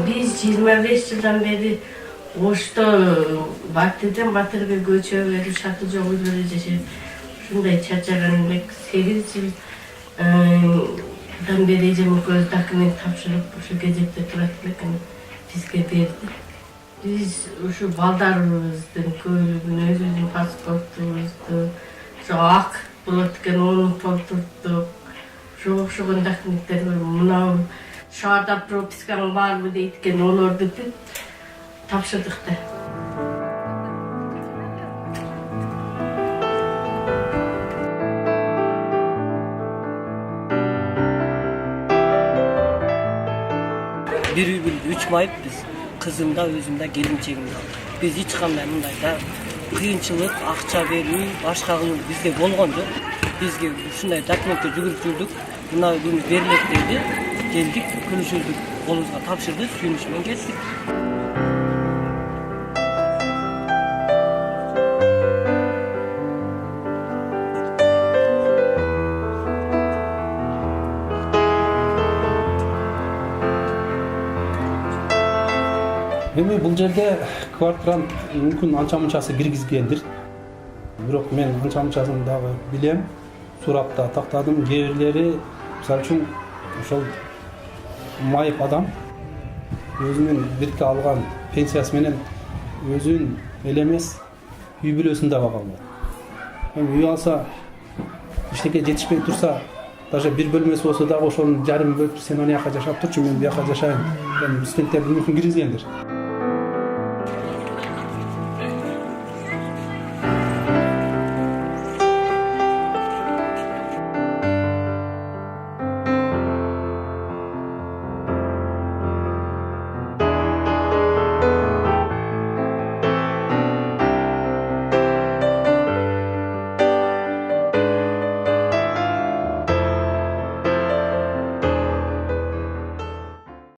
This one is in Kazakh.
Biz 25 yıldan beri Oş'ta Batı'dan Batırga göçüyor ve şartı çok üzere yaşayıp şunday çarçaganlık 8 yıldan beri Ecem göz takımını tapşırıp şu gecekte turatlıkını bizge verdi. Biz şu baldarımızın, köylüğün, özümüzün pasportumuzdu, şu ak bulatken onu toldurttuk. Şu gındaklıkları mınam şarda propiskan var mı deyitken olurdu da tapşırdık da. Bir gün 3 mayıp biz kızımda özümde gelinçegimde. Biz hiç qanday mındayda kıyınçılık, akça verүү, başka bizde bolgon jok. Bizge ушундай документти жүгүрүп жүрдүк. Мына күн берилет деди. Келдик, күнүшүздүк, колубузга тапшырды, сүйүнүш менен кеттик. Эми бул жерде квартирант мүмкүн анча мынчасы киргизгендир. Бирок мен анча мынчасын дагы билем. Сурапта тактадым. Кээ бирлери мисалы үчүн ошол майып адам өзүнүн бирке алган пенсиясы менен өзүн эле эмес үй бүлөсүн да бага алат. Эми үй алса эчтеке жетишпей турса, даже бир бөлмөсү болсо дагы ошонун жарымын бөлүп сен аны жака жашап турчу, мен бияка жашайын. Студенттерди мүмкүн киргизгендир.